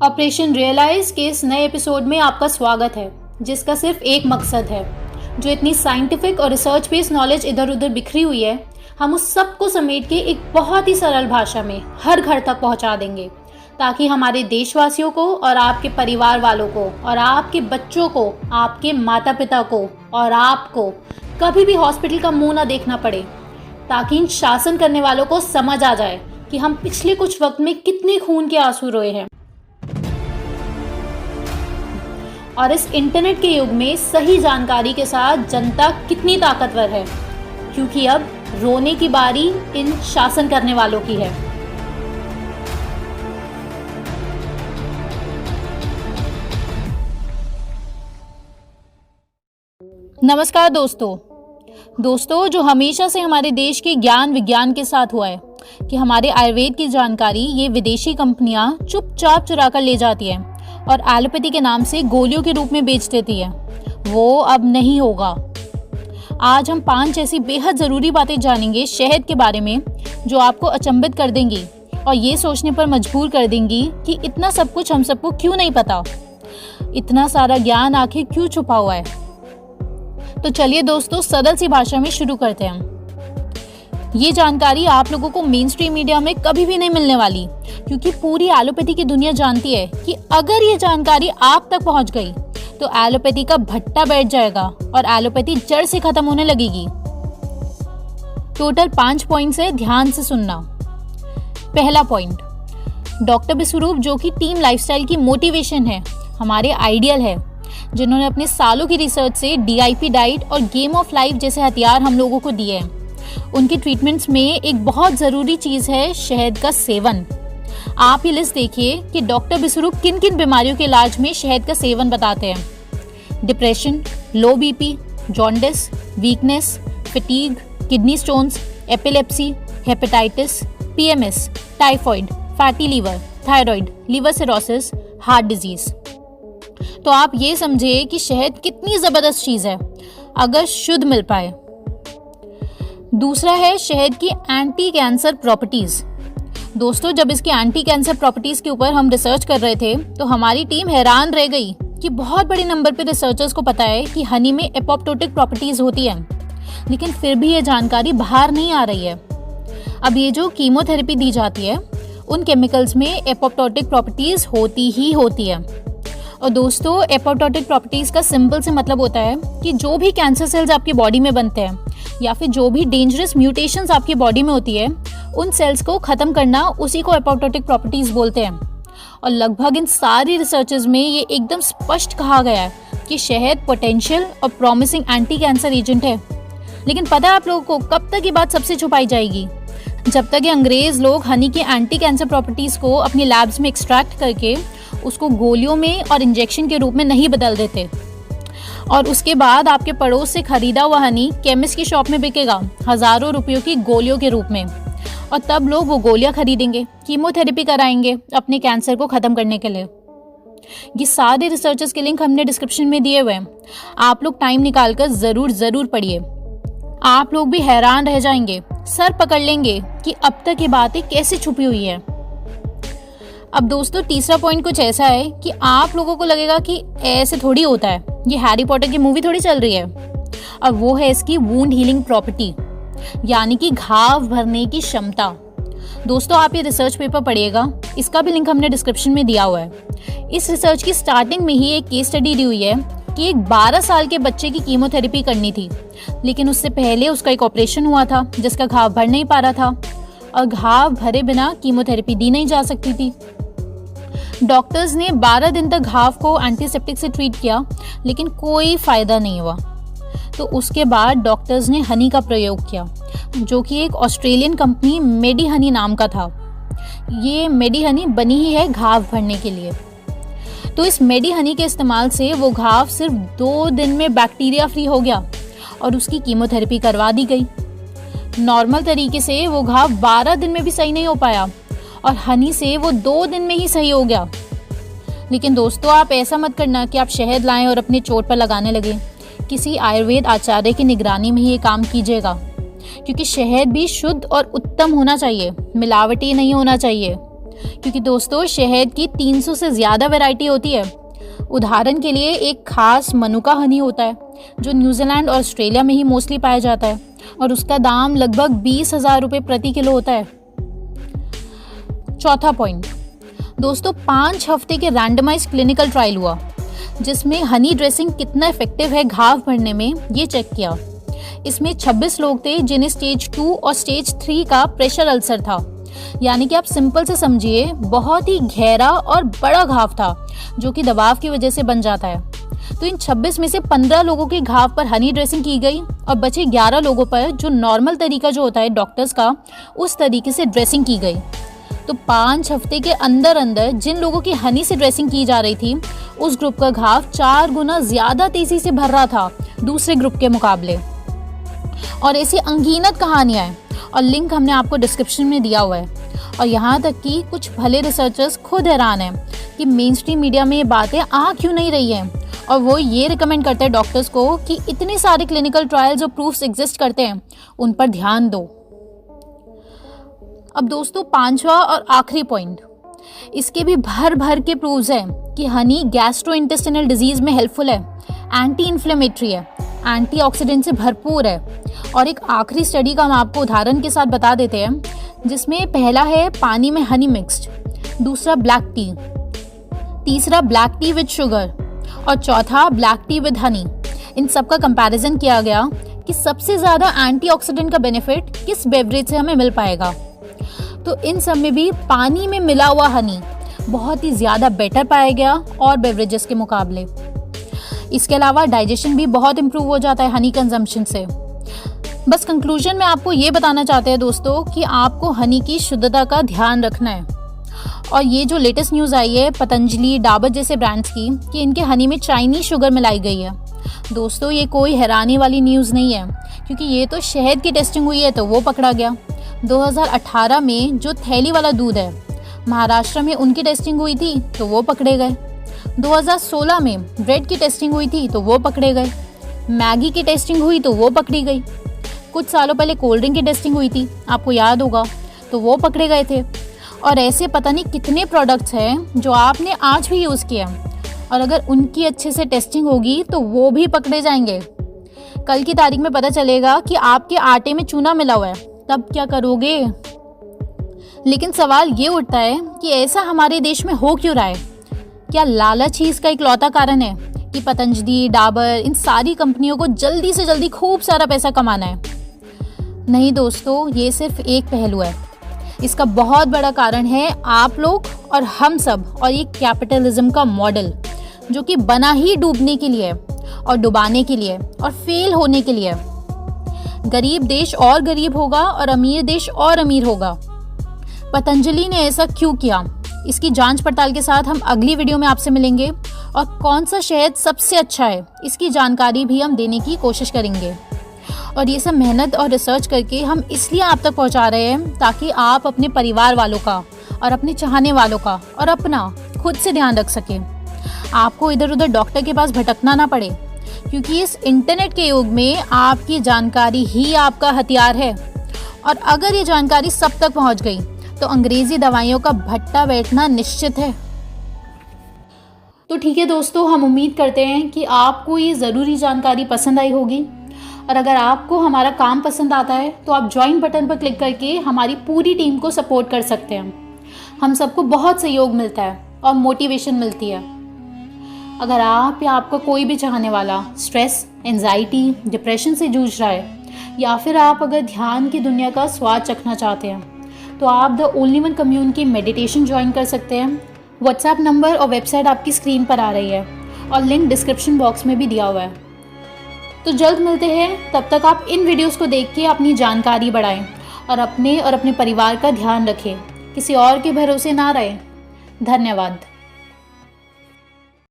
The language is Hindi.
ऑपरेशन रियलाइज के इस नए एपिसोड में आपका स्वागत है, जिसका सिर्फ एक मकसद है। जो इतनी साइंटिफिक और रिसर्च बेस्ड नॉलेज इधर उधर बिखरी हुई है, हम उस सब को समेट के एक बहुत ही सरल भाषा में हर घर तक पहुंचा देंगे, ताकि हमारे देशवासियों को और आपके परिवार वालों को और आपके बच्चों को, आपके माता पिता को और आपको कभी भी हॉस्पिटल का मुंह ना देखना पड़े, ताकि इन शासन करने वालों को समझ आ जाए कि हम पिछले कुछ वक्त में कितने खून के आंसू रोए हैं। और इस इंटरनेट के युग में सही जानकारी के साथ जनता कितनी ताकतवर है, क्योंकि अब रोने की बारी इन शासन करने वालों की है। नमस्कार दोस्तों, जो हमेशा से हमारे देश के ज्ञान विज्ञान के साथ हुआ है कि हमारे आयुर्वेद की जानकारी ये विदेशी कंपनियां चुपचाप चुरा कर ले जाती है और एलोपैथी के नाम से गोलियों के रूप में बेच देती है, वो अब नहीं होगा। आज हम 5 ऐसी बेहद ज़रूरी बातें जानेंगे शहद के बारे में, जो आपको अचंभित कर देंगी और ये सोचने पर मजबूर कर देंगी कि इतना सब कुछ हम सबको क्यों नहीं पता, इतना सारा ज्ञान आखिर क्यों छुपा हुआ है। तो चलिए दोस्तों, सरल सी भाषा में शुरू करते हैं। ये जानकारी आप लोगों को मेन स्ट्रीम मीडिया में कभी भी नहीं मिलने वाली, क्योंकि पूरी एलोपैथी की दुनिया जानती है कि अगर ये जानकारी आप तक पहुंच गई तो एलोपैथी का भट्टा बैठ जाएगा और एलोपैथी जड़ से खत्म होने लगेगी। टोटल 5 पॉइंट्स है, ध्यान से सुनना। पहला पॉइंट, डॉक्टर विश्वरूप जो कि टीम लाइफस्टाइल की मोटिवेशन है, हमारे आइडियल है, जिन्होंने अपने सालों की रिसर्च से DIP डाइट और गेम ऑफ लाइफ जैसे हथियार हम लोगों को दिए हैं। उनके ट्रीटमेंट्स में एक बहुत ज़रूरी चीज़ है शहद का सेवन। आप ये लिस्ट देखिए कि डॉक्टर विश्वरूप किन किन बीमारियों के इलाज में शहद का सेवन बताते हैं। Depression, low BP, jaundice, weakness, fatigue, kidney stones, epilepsy, hepatitis, PMS, typhoid, fatty liver, thyroid, liver cirrhosis, heart disease. तो आप ये समझिए कि शहद कितनी ज़बरदस्त चीज़ है अगर शुद्ध मिल पाए। दूसरा है शहद की एंटी कैंसर प्रॉपर्टीज़। दोस्तों, जब इसकी एंटी कैंसर प्रॉपर्टीज़ के ऊपर हम रिसर्च कर रहे थे तो हमारी टीम हैरान रह गई कि बहुत बड़े नंबर पे रिसर्चर्स को पता है कि हनी में एपोप्टोटिक प्रॉपर्टीज़ होती हैं, लेकिन फिर भी ये जानकारी बाहर नहीं आ रही है। अब ये जो कीमोथेरेपी दी जाती है, उन केमिकल्स में एपोप्टोटिक प्रॉपर्टीज़ होती ही होती है। और दोस्तों, एपोप्टोटिक प्रॉपर्टीज़ का सिंपल से मतलब होता है कि जो भी कैंसर सेल्स आपकी बॉडी में बनते हैं या फिर जो भी डेंजरस म्यूटेशंस आपकी बॉडी में होती है, उन सेल्स को ख़त्म करना, उसी को एपोप्टोटिक प्रॉपर्टीज़ बोलते हैं। और लगभग इन सारी रिसर्चेज में ये एकदम स्पष्ट कहा गया है कि शहद पोटेंशियल और प्रॉमिसिंग एंटी कैंसर एजेंट है। लेकिन पता है आप लोगों को कब तक ये बात सबसे छुपाई जाएगी? जब तक ये अंग्रेज़ लोग हनी की एंटी कैंसर प्रॉपर्टीज़ को अपनी लैब्स में एक्सट्रैक्ट करके उसको गोलियों में और इंजेक्शन के रूप में नहीं बदल देते। और उसके बाद आपके पड़ोस से खरीदा हुआ हनी केमिस्ट की शॉप में बिकेगा हज़ारों रुपयों की गोलियों के रूप में, और तब लोग वो गोलियां खरीदेंगे, कीमोथेरेपी कराएंगे अपने कैंसर को ख़त्म करने के लिए। ये सारे रिसर्चर्स के लिंक हमने डिस्क्रिप्शन में दिए हुए हैं, आप लोग टाइम निकाल कर ज़रूर पढ़िए। आप लोग भी हैरान रह जाएंगे, सर पकड़ लेंगे कि अब तक ये बातें कैसे छुपी हुई है। अब दोस्तों, तीसरा पॉइंट कुछ ऐसा है कि आप लोगों को लगेगा कि ऐसे थोड़ी होता है, ये हैरी पॉटर की मूवी थोड़ी चल रही है। और वो है इसकी वुंड हीलिंग प्रॉपर्टी, यानी कि घाव भरने की क्षमता। दोस्तों, आप ये रिसर्च पेपर पढ़िएगा, इसका भी लिंक हमने डिस्क्रिप्शन में दिया हुआ है। इस रिसर्च की स्टार्टिंग में ही एक केस स्टडी दी हुई है कि एक 12 साल के बच्चे की कीमोथेरेपी करनी थी, लेकिन उससे पहले उसका एक ऑपरेशन हुआ था जिसका घाव भर नहीं पा रहा था, और घाव भरे बिना कीमोथेरेपी दी नहीं जा सकती थी। डॉक्टर्स ने 12 दिन तक घाव को एंटीसेप्टिक से ट्रीट किया, लेकिन कोई फ़ायदा नहीं हुआ। तो उसके बाद डॉक्टर्स ने हनी का प्रयोग किया, जो कि एक ऑस्ट्रेलियन कंपनी मेडी हनी नाम का था। ये मेडी हनी बनी ही है घाव भरने के लिए। तो इस मेडी हनी के इस्तेमाल से वो घाव सिर्फ 2 दिन में बैक्टीरिया फ्री हो गया और उसकी कीमोथेरेपी करवा दी गई। नॉर्मल तरीके से वो घाव 12 दिन में भी सही नहीं हो पाया, और हनी से वो 2 दिन में ही सही हो गया। लेकिन दोस्तों, आप ऐसा मत करना कि आप शहद लाएं और अपने चोट पर लगाने लगे। किसी आयुर्वेद आचार्य की निगरानी में ही ये काम कीजिएगा, क्योंकि शहद भी शुद्ध और उत्तम होना चाहिए, मिलावटी नहीं होना चाहिए। क्योंकि दोस्तों शहद की 300 से ज़्यादा वैरायटी होती है। उदाहरण के लिए एक खास मनुका हनी होता है जो न्यूजीलैंड और ऑस्ट्रेलिया में ही मोस्टली पाया जाता है और उसका दाम लगभग 20,000 रुपये प्रति किलो होता है। चौथा पॉइंट दोस्तों, 5 हफ्ते के रैंडमाइज क्लिनिकल ट्रायल हुआ जिसमें हनी ड्रेसिंग कितना इफेक्टिव है घाव भरने में ये चेक किया। इसमें 26 लोग थे जिन्हें स्टेज 2 और स्टेज 3 का प्रेशर अल्सर था, यानी कि आप सिंपल से समझिए बहुत ही गहरा और बड़ा घाव था जो कि दबाव की वजह से बन जाता है। तो इन 26 में से 15 लोगों के घाव पर हनी ड्रेसिंग की गई और बचे 11 लोगों पर जो नॉर्मल तरीका जो होता है डॉक्टर्स का उस तरीके से ड्रेसिंग की गई। तो 5 हफ्ते के अंदर अंदर जिन लोगों की हनी से ड्रेसिंग की जा रही थी उस ग्रुप का घाव 4 गुना ज़्यादा तेज़ी से भर रहा था दूसरे ग्रुप के मुकाबले। और ऐसी अनगिनत कहानियाँ हैं और लिंक हमने आपको डिस्क्रिप्शन में दिया हुआ है। और यहाँ तक कि कुछ भले रिसर्चर्स खुद हैरान हैं कि मेन स्ट्रीम मीडिया में ये बातें आ क्यों नहीं रही हैं, और वो ये रिकमेंड करते हैं डॉक्टर्स को कि इतने सारे क्लिनिकल ट्रायल्स और प्रूफ्स एग्जिस्ट करते हैं उन पर ध्यान दो। अब दोस्तों 5वां और आखिरी पॉइंट, इसके भी भर भर के प्रूव्स हैं कि हनी गैस्ट्रोइंटेस्टाइनल डिजीज़ में हेल्पफुल है, एंटी इन्फ्लेमेटरी है, एंटीऑक्सीडेंट से भरपूर है। और एक आखिरी स्टडी का हम आपको उदाहरण के साथ बता देते हैं जिसमें पहला है पानी में हनी मिक्स्ड, दूसरा ब्लैक टी, तीसरा ब्लैक टी विद शुगर और चौथा ब्लैक टी विद हनी। इन सब का कंपैरिजन किया गया कि सबसे ज़्यादा एंटीऑक्सीडेंट का बेनिफिट किस बेवरेज से हमें मिल पाएगा। तो इन सब में भी पानी में मिला हुआ हनी बहुत ही ज़्यादा बेटर पाया गया और बेवरेजेस के मुकाबले। इसके अलावा डाइजेशन भी बहुत इम्प्रूव हो जाता है हनी कंजम्पशन से। बस कंक्लूजन में आपको ये बताना चाहते हैं दोस्तों कि आपको हनी की शुद्धता का ध्यान रखना है। और ये जो लेटेस्ट न्यूज़ आई है पतंजलि, डाबर जैसे ब्रांड्स की कि इनके हनी में चाइनीज शुगर मिलाई गई है, दोस्तों ये कोई हैरानी वाली न्यूज़ नहीं है क्योंकि ये तो शहद की टेस्टिंग हुई है तो वो पकड़ा गया। 2018 में जो थैली वाला दूध है महाराष्ट्र में उनकी टेस्टिंग हुई थी तो वो पकड़े गए। 2016 में ब्रेड की टेस्टिंग हुई थी तो वो पकड़े गए। मैगी की टेस्टिंग हुई तो वो पकड़ी गई। कुछ सालों पहले कोल्ड ड्रिंक की टेस्टिंग हुई थी, आपको याद होगा, तो वो पकड़े गए थे। और ऐसे पता नहीं कितने प्रोडक्ट्स हैं जो आपने आज भी यूज़ किया और अगर उनकी अच्छे से टेस्टिंग होगी तो वो भी पकड़े जाएंगे। कल की तारीख में पता चलेगा कि आपके आटे में चूना मिला हुआ है, तब क्या करोगे? लेकिन सवाल ये उठता है कि ऐसा हमारे देश में हो क्यों रहा है? क्या लालच ही इसका इकलौता कारण है कि पतंजलि, डाबर इन सारी कंपनियों को जल्दी से जल्दी खूब सारा पैसा कमाना है? नहीं दोस्तों, ये सिर्फ एक पहलू है। इसका बहुत बड़ा कारण है आप लोग और हम सब, और ये कैपिटलिज्म का मॉडल जो कि बना ही डूबने के लिए और डुबाने के लिए और फेल होने के लिए। गरीब देश और गरीब होगा और अमीर देश और अमीर होगा। पतंजलि ने ऐसा क्यों किया, इसकी जांच पड़ताल के साथ हम अगली वीडियो में आपसे मिलेंगे और कौन सा शहद सबसे अच्छा है इसकी जानकारी भी हम देने की कोशिश करेंगे। और ये सब मेहनत और रिसर्च करके हम इसलिए आप तक पहुंचा रहे हैं ताकि आप अपने परिवार वालों का और अपने चाहने वालों का और अपना खुद से ध्यान रख सकें। आपको इधर उधर डॉक्टर के पास भटकना ना पड़े क्योंकि इस इंटरनेट के युग में आपकी जानकारी ही आपका हथियार है। और अगर ये जानकारी सब तक पहुंच गई तो अंग्रेजी दवाइयों का भट्टा बैठना निश्चित है। तो ठीक है दोस्तों, हम उम्मीद करते हैं कि आपको ये ज़रूरी जानकारी पसंद आई होगी। और अगर आपको हमारा काम पसंद आता है तो आप ज्वाइन बटन पर क्लिक करके हमारी पूरी टीम को सपोर्ट कर सकते हैं। हम सबको बहुत सहयोग मिलता है और मोटिवेशन मिलती है। अगर आप या आपका कोई भी चाहने वाला स्ट्रेस, एंजाइटी, डिप्रेशन से जूझ रहा है या फिर आप अगर ध्यान की दुनिया का स्वाद चखना चाहते हैं तो आप the only one community meditation join कर सकते हैं। व्हाट्सएप नंबर और वेबसाइट आपकी स्क्रीन पर आ रही है और लिंक डिस्क्रिप्शन बॉक्स में भी दिया हुआ है। तो जल्द मिलते हैं, तब तक आप इन वीडियोस को देख के अपनी जानकारी बढ़ाएं और अपने परिवार का ध्यान रखें। किसी और के भरोसे ना रहें। धन्यवाद।